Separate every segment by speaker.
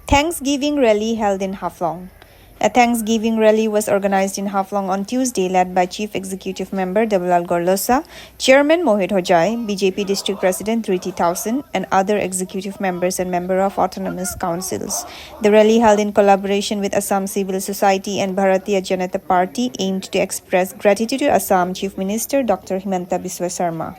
Speaker 1: Thanksgiving rally held in Haflong. A Thanksgiving rally was organized in Haflong on Tuesday, led by Chief Executive Member Dabalal Gorlosa, Chairman Mohit Hojai, BJP District President Riti Towson, and other executive members and members of autonomous councils. The rally, held in collaboration with Assam Civil Society and Bharatiya Janata Party, aimed to express gratitude to Assam Chief Minister Dr. Himanta Biswa Sarma.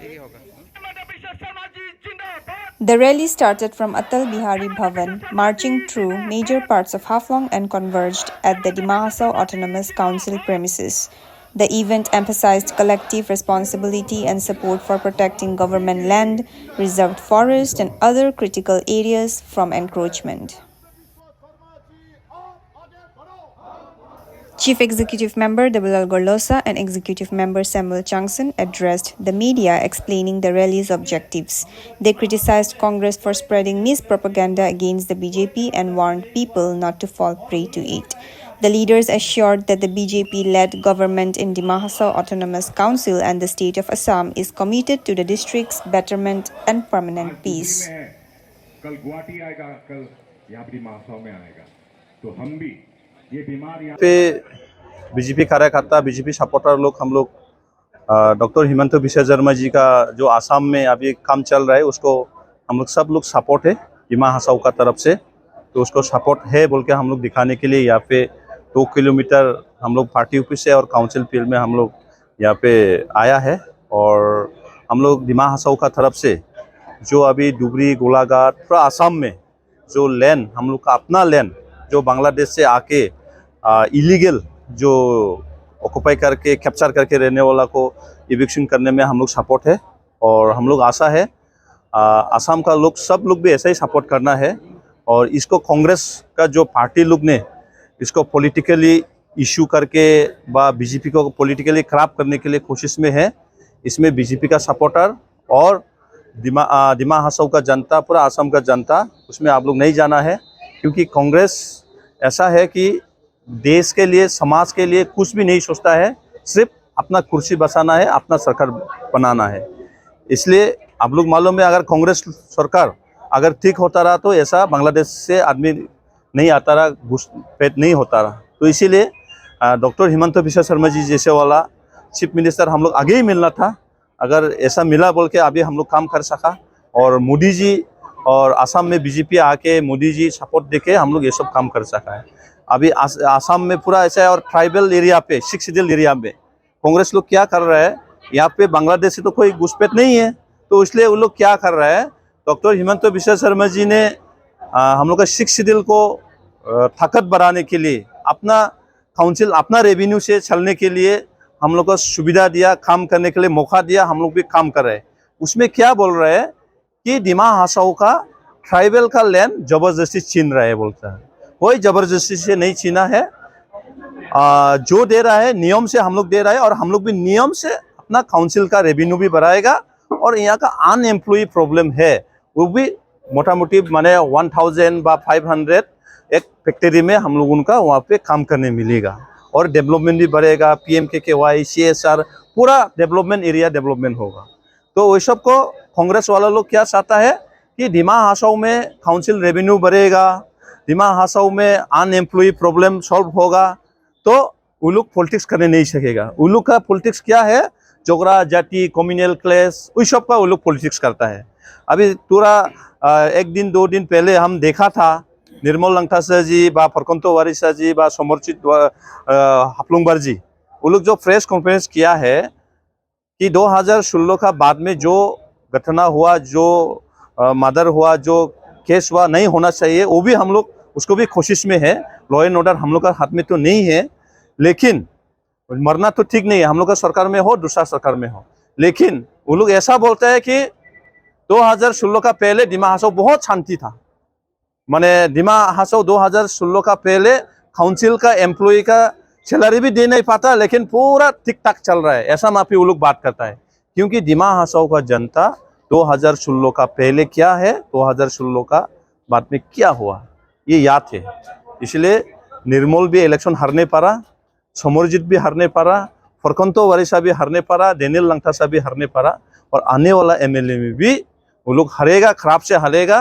Speaker 1: The rally started from Atal Bihari Bhavan, marching through major parts of Haflong and converged at the Dima Hasao Autonomous Council premises. The event emphasized collective responsibility and support for protecting government land, reserved forest, and other critical areas from encroachment. Chief Executive Member Dabalal Gorlosa and Executive Member Samuel Changson addressed the media explaining the rally's objectives. They criticized Congress for spreading mispropaganda against the BJP and warned people not to fall prey to it. The leaders assured that the BJP-led government in Dima Hasao Autonomous Council and the state of Assam is committed to the district's betterment and permanent peace.
Speaker 2: पे BJP कार्यकर्ता BJP supporter लोग हम लोग doctor Himanta Biswa Sharma ji का जो आसाम में अभी काम चल रहा है उसको हम लोग सब लोग सपोर्ट है डिमा हसाओ का तरफ से, तो उसको सपोर्ट है बोल के हम लोग दिखाने के लिए यहाँ पे 2 किलोमीटर हम लोग पार्टी ऑफिस से और काउंसिल फील्ड में हम लोग यहाँ पे आया है। और हम लोग डिमा हसाओ का तरफ से जो अभी डुबरी गोलाघाट पूरा आसाम में जो लैंड हम लोग का अपना लैंड जो बांग्लादेश से आके इलीगल जो ऑक्युपाई करके कैप्चर करके रहने वाला को इविक्शन करने में हम लोग सपोर्ट है। और हम लोग आशा है आसाम का लोग सब लोग भी ऐसा ही सपोर्ट करना है। और इसको कांग्रेस का जो पार्टी लोग ने इसको पॉलिटिकली इशू करके व बीजेपी को पॉलिटिकली खराब करने के लिए कोशिश में है। इसमें बीजेपी का सपोर्टर और डिमा हसाओ का जनता, पूरा आसाम का जनता उसमें आप लोग नहीं जाना है, क्योंकि कांग्रेस ऐसा है कि देश के लिए समाज के लिए कुछ भी नहीं सोचता है, सिर्फ अपना कुर्सी बसाना है, अपना सरकार बनाना है। इसलिए आप लोग मालूम है अगर कांग्रेस सरकार अगर ठीक होता रहा तो ऐसा बांग्लादेश से आदमी नहीं आता रहा, घुसपैठ नहीं होता रहा। तो इसीलिए डॉक्टर हिमंत बिस्वा शर्मा जी जैसे वाला चीफ मिनिस्टर हम लोग आगे ही मिलना था, अगर ऐसा मिला बोल के अभी हम लोग काम कर सका। और मोदी जी और आसाम में बीजेपी आके मोदी जी सपोर्ट देके हम लोग ये सब काम कर सका है। अभी आसाम में पूरा ऐसा है और ट्राइबल एरिया पे 6 शेड्यूल एरिया में कांग्रेस लोग क्या कर रहा है, यहाँ पे बांग्लादेश से तो कोई घुसपैठ नहीं है, तो इसलिए वो लोग क्या कर रहा है, डॉक्टर हिमंत बिस्वा शर्मा जी ने हम लोग का 6 शेड्यूल को ताकत बढ़ाने के लिए अपना काउंसिल अपना रेवेन्यू से चलने के लिए हम लोग को सुविधा दिया, काम करने के लिए मौका दिया, हम लोग भी काम कर रहे हैं। उसमें क्या बोल रहे हैं कि डिमा हसाओ का ट्राइबल का लैंड जबरदस्ती छीन रहा है बोलता है। कोई जबरदस्ती से नहीं छीना है, जो दे रहा है नियम से हम लोग दे रहा है। और हम लोग भी नियम से अपना काउंसिल का रेवेन्यू भी बढ़ाएगा। और यहाँ का अनएम्प्लॉय प्रॉब्लम है वो भी मोटा मोटी माने 1000 व 500 एक फैक्ट्री में हम लोग उनका वहाँ पे काम करने मिलेगा। और डेवलपमेंट भी बढ़ेगा, PMKKY CSR पूरा डेवलपमेंट एरिया डेवलपमेंट होगा। तो वही सब को कांग्रेस वाला लोग क्या चाहता है कि डिमा हसाओ में काउंसिल रेवेन्यू बढ़ेगा, डिमा हसाओ में अनएम्प्लॉय प्रॉब्लम सॉल्व होगा, तो वो लोग पॉलिटिक्स करने नहीं सकेगा। वो लोग का पॉलिटिक्स क्या है, जोगरा जाति कम्युनल क्लेश उस सब का वो लोग पॉलिटिक्स करता है। अभी पूरा 1 दिन 2 दिन पहले हम देखा था निर्मल लंगथासा जी व फरकंतो वारिसा जी व समरचित हापलुंगबार जी, वो लोग जो प्रेस कॉन्फ्रेंस किया है कि 2016 का बाद में जो घटना हुआ, जो मर्डर हुआ, जो केस हुआ नहीं होना चाहिए, वो भी हम लोग उसको भी कोशिश में है। लॉ एंड ऑर्डर हम लोग का हाथ में तो नहीं है, लेकिन मरना तो ठीक नहीं है, हम लोग का सरकार में हो दूसरा सरकार में हो। लेकिन वो लोग ऐसा बोलते हैं कि 2016 का पहले डिमा हसाओ बहुत शांति था, माने डिमा हसाओ 2016 का पहले काउंसिल का एम्प्लॉय का सैलरी भी दे नहीं पाता, लेकिन पूरा ठीक ठाक चल रहा है, ऐसा माफी वो लोग बात करता है। क्योंकि डिमा हसाओ का जनता 2016 का पहले क्या है, 2016 का बाद में क्या हुआ ये याद है। इसलिए निर्मल भी इलेक्शन हारने पारा, समरजीत भी हारने पारा, फरकंतो वारिसा भी हारने पारा, डेनियल लंगथासा भी हारने पारा। और आने वाला MLA में भी वो लोग हारेगा, खराब से हारेगा,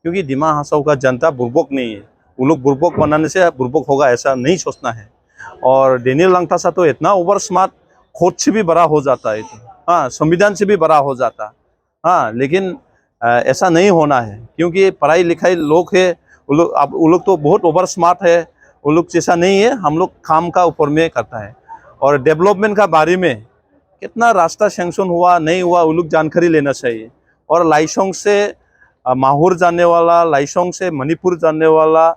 Speaker 2: क्योंकि डिमा हसाओ का जनता बुर्बक नहीं है। वो लोग बुर्बक बनाने से बुर्बक होगा ऐसा नहीं सोचना है। और डेनियल लंगथासा तो इतना ओवर स्मार्ट, खोज से भी बड़ा हो जाता है, हाँ, संविधान से भी बड़ा हो जाता, हाँ, लेकिन ऐसा नहीं होना है, क्योंकि पढ़ाई लिखाई लोग है, वो लोग तो बहुत ओवर स्मार्ट है, वो लोग जैसा नहीं है, हम लोग काम का ऊपर में करता है। और डेवलपमेंट का बारे में कितना रास्ता सैंक्शन हुआ नहीं हुआ वो लोग जानकारी लेना चाहिए। और लाइसोंग से माहौर जाने वाला, लाइसोंग से मणिपुर जाने वाला,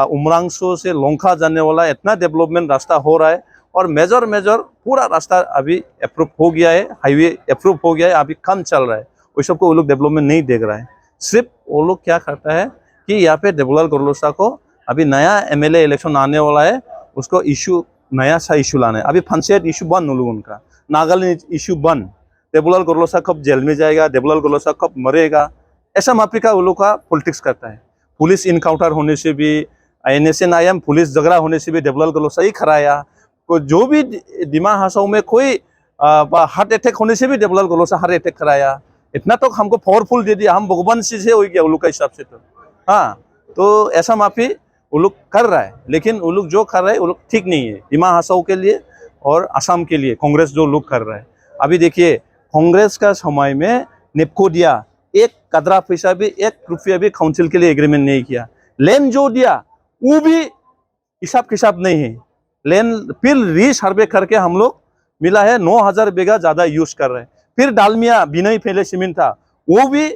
Speaker 2: उमरांगसो से लोंखा जाने वाला इतना डेवलपमेंट रास्ता हो रहा है। और मेजर पूरा रास्ता अभी अप्रूव हो गया है, हाईवे अप्रूव हो गया है, अभी काम चल रहा है। वो सबको वो लोग डेवलपमेंट नहीं देख रहा है। सिर्फ वो लोग क्या करता है कि यहाँ पे देवलाल गरलोसा को अभी नया एमएलए इलेक्शन आने वाला है, उसको इशू, नया सा इशू लाना है। अभी पंचायत इशू बंद लोग उनका, नागालैंड इशू बंद, देवलाल गरलोसा कब जेल में जाएगा, देवलाल गरलोसा कब मरेगा, ऐसा माफी का वो लोग का पॉलिटिक्स करता है। पुलिस इनकाउंटर होने से भी, NSNIM पुलिस झगड़ा होने से भी देवलाल गरलोसा ही खराया। को जो भी दिमा हासाओ में कोई हार्ट अटैक होने से भी देवलाल गरलोसा हार्ट अटैक कराया। इतना तो हमको पावरफुल दे दिया, हम भगवान से हो गया वो लोग का हिसाब से तो, हाँ। तो ऐसा माफी वो लोग कर रहा है, लेकिन वो लोग जो कर रहे हैं वो लोग ठीक नहीं है दिमा हासाओ के लिए और असम के लिए। कांग्रेस जो लोग कर रहा है, अभी देखिए कांग्रेस का समय में नेपको दिया, एक कदरा पैसा भी, 1 रुपया भी काउंसिल के लिए एग्रीमेंट नहीं किया। लैंड जो दिया वो भी हिसाब किताब नहीं है। लैंड फिर रीसर्वे करके हम लोग मिला है 9,000 बीघा ज्यादा यूज कर रहे हैं। फिर डालमिया बिनई फैले सीमेंट था, वो भी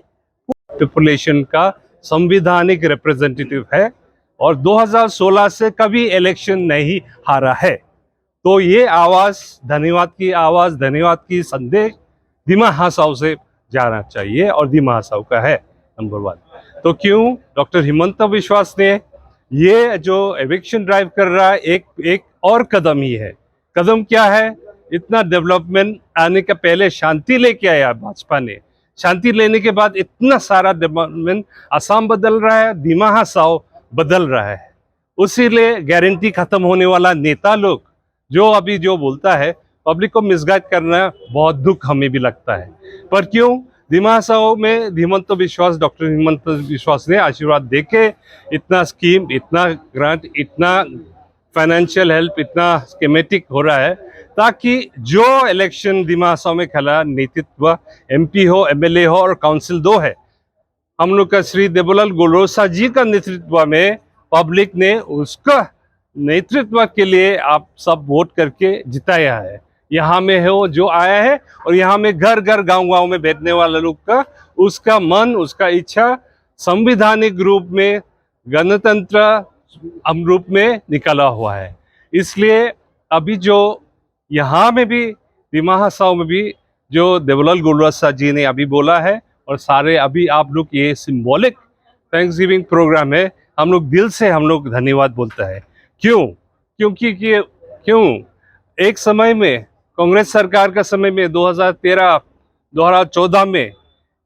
Speaker 3: पॉपुलेशन का संविधानिक रिप्रेजेंटेटिव है और 2016 से कभी इलेक्शन नहीं हारा है। तो ये आवाज, धन्यवाद की आवाज, धन्यवाद की संदेश दिमा हासाओ से जाना चाहिए और दिमा हासाओ का है नंबर 1। तो क्यों डॉक्टर हिमंता विश्वास ने ये जो एविक्शन ड्राइव कर रहा है, एक और कदम ही है। कदम क्या है? इतना डेवलपमेंट आने का पहले शांति लेके आया भाजपा ने, शांति लेने के बाद इतना सारा डेवलपमेंट, असम बदल रहा है, दिमा हासाओ बदल रहा है। उसीलिए गारंटी खत्म होने वाला नेता लोग जो अभी जो बोलता है, पब्लिक को मिसगाइड करना बहुत दुख हमें भी लगता है। पर क्यों दिमा हासाओ में हिमंत विश्वास, डॉक्टर हिमंत विश्वास ने आशीर्वाद देके इतना स्कीम, इतना ग्रांट, इतना फाइनेंशियल हेल्प, इतना स्कीमेटिक हो रहा है, ताकि जो इलेक्शन दिमा हासाओ में खेला, नेतृत्व MP हो, MLA हो और काउंसिल 2 है, हम लोग का श्री देवलाल गरलोसा जी का नेतृत्व में पब्लिक ने उसका नेतृत्व के लिए आप सब वोट करके जिताया है। यहाँ में है वो जो आया है, और यहाँ में घर घर गांव में बैठने वाला लोग का उसका मन, उसका इच्छा संविधानिक रूप में, गणतंत्र रूप में निकला हुआ है। इसलिए अभी जो यहाँ में भी दिमा हासाओ में भी जो देवलाल गरलोसा जी ने अभी बोला है, और सारे अभी आप लोग ये सिंबॉलिक थैंक्सगिविंग प्रोग्राम है, हम लोग दिल से हम लोग धन्यवाद बोलता है। क्योंकि क्यों एक समय में कांग्रेस सरकार का समय में 2013-2014 में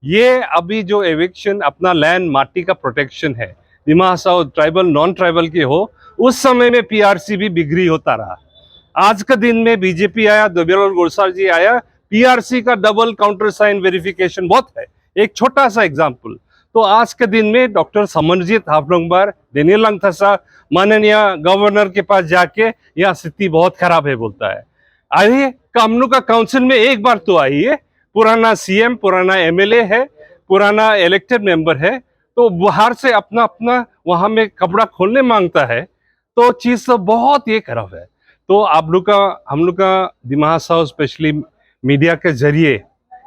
Speaker 3: ये अभी जो एविक्शन, अपना लैंड, माटी का प्रोटेक्शन है, दिमा हासाओ ट्राइबल नॉन ट्राइबल के हो, उस समय में PRC भी बिगड़ी होता रहा। आज का दिन में बीजेपी आया, देवलाल गरलोसा जी आया, PRC का डबल काउंटर साइन वेरिफिकेशन बहुत है। एक छोटा सा एग्जाम्पल, तो आज के दिन में डॉक्टर समरजीत हाफलंगबार, डेनियल लंगथासा माननीय गवर्नर के पास जाके यहाँ स्थिति बहुत खराब है बोलता है। आइए हम लोग का काउंसिल में एक बार तो आइए, पुराना CM, पुराना MLA है, पुराना इलेक्टेड मेंबर है, तो बाहर से अपना अपना वहां में कपड़ा खोलने मांगता है, तो चीज तो बहुत ये खराब है। तो आप लोग का, हम लोग का दिमा हासाओ स्पेशली मीडिया के जरिए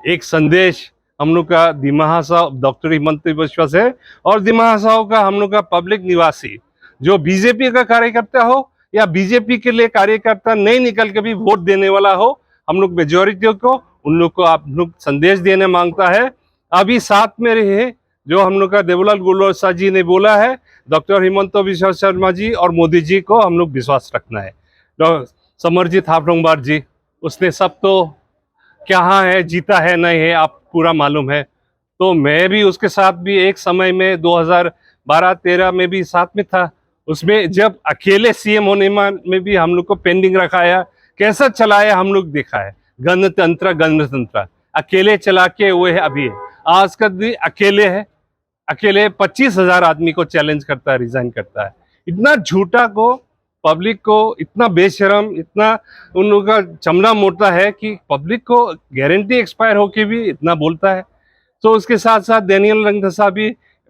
Speaker 3: एक संदेश, हम लोग का दिमा हासाओ डॉक्टर हिमंत विश्वास है, और दिमा हासाओ का हम लोग का पब्लिक निवासी जो बीजेपी का कार्यकर्ता हो या बीजेपी के लिए कार्यकर्ता नहीं निकल के भी वोट देने वाला हो, हम लोग मेजोरिटी को, उन लोग को आप लोग संदेश देने मांगता है। अभी साथ में रहे जो हम लोग का देवलाल गरलोसा जी ने बोला है, डॉक्टर हिमंत विश्व शर्मा जी और मोदी जी को हम लोग विश्वास रखना है। समरजीत हाफलंगबार जी, उसने सब तो कहाँ है, जीता है नहीं है, आप पूरा मालूम है। तो मैं भी उसके साथ भी एक समय में 2012-13 में भी साथ में था। उसमें जब अकेले CM होने में भी हम लोग को पेंडिंग रखाया, कैसा चलाया हम लोग देखा है। गणतंत्र अकेले चला के वो है, अभी है, आज का दिन अकेले है। अकेले 25,000 आदमी को चैलेंज करता है, रिजाइन करता है। इतना झूठा को, पब्लिक को इतना बेशरम, इतना उन लोगों का चमड़ा मोटा है कि पब्लिक को गारंटी एक्सपायर होके भी इतना बोलता है। तो उसके साथ साथ डैनियल रंगथसा भी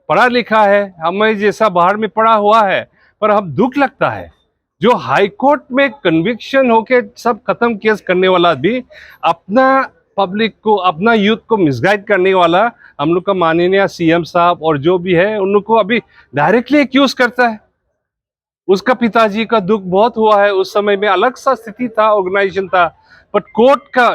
Speaker 3: पढ़ा लिखा है, हमें जैसा बाहर में पढ़ा हुआ है, पर अब दुख लगता है जो हाई कोर्ट में कन्विक्शन होके सब खत्म केस करने वाला भी अपना पब्लिक को, अपना यूथ को मिसगाइड करने वाला हम लोग का माननीय सीएम साहब और जो भी है उन लोग को अभी डायरेक्टली एक्यूज करता है। उसका पिताजी का दुख बहुत हुआ है, उस समय में अलग सा स्थिति था, ऑर्गेनाइजेशन था, बट कोर्ट का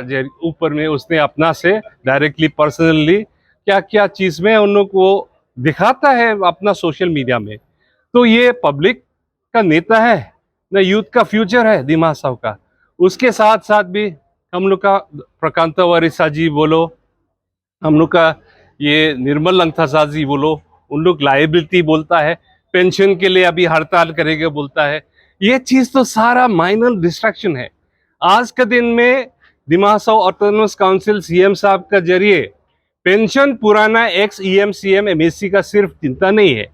Speaker 3: ऊपर में उसने अपना से डायरेक्टली पर्सनली क्या क्या चीज में उन लोग को दिखाता है अपना सोशल मीडिया में। तो ये पब्लिक का नेता है न, यूथ का फ्यूचर है दिमाग साहब का। उसके साथ साथ भी हम लोग का प्रकांत वारिसा जी बोलो, हम लोग का ये निर्मल रंगथसा जी बोलो, उन लोग लायबिलिटी बोलता है, पेंशन के लिए अभी हड़ताल करेंगे बोलता है। ये चीज तो सारा माइनर डिस्ट्रैक्शन है। आज के दिन में दिमाग साहब ऑटोनोमस काउंसिल सीएम साहब का जरिए पेंशन पुराना एक्स ईएम सीएम एमएससी का सिर्फ चिंता नहीं है,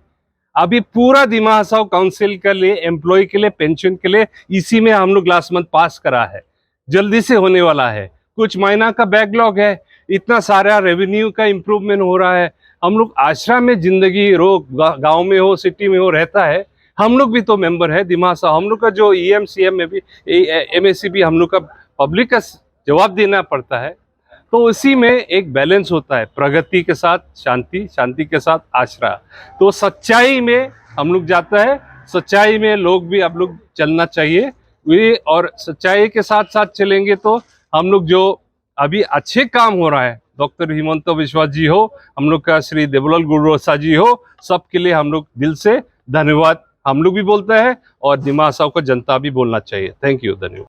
Speaker 3: अभी पूरा दिमाग साहब काउंसिल के लिए, एम्प्लॉय के लिए, पेंशन के लिए इसी में हम लोग लास्ट मंथ पास करा है, जल्दी से होने वाला है। कुछ महीना का बैकलॉग है, इतना सारा रेवेन्यू का इम्प्रूवमेंट हो रहा है। हम लोग आश्रम में जिंदगी गांव में हो, सिटी में हो रहता है, हम लोग भी तो मेंबर है दिमाग साहब। हम लोग का जो ईएम सीएम में भी एमएससी भी हम लोग का पब्लिक का जवाब देना पड़ता है। तो उसी में एक बैलेंस होता है, प्रगति के साथ शांति, शांति के साथ आश्रा। तो सच्चाई में हम लोग जाता है, सच्चाई में लोग भी अब लोग चलना चाहिए वे, और सच्चाई के साथ साथ चलेंगे तो हम लोग जो अभी अच्छे काम हो रहा है, डॉक्टर हिमंत बिश्वा जी हो, हम लोग का श्री देवलाल गुररोसा जी हो, सबके लिए हम लोग दिल से धन्यवाद हम लोग भी बोलते हैं और दिमाग साहब को जनता भी बोलना चाहिए। थैंक यू, धन्यवाद।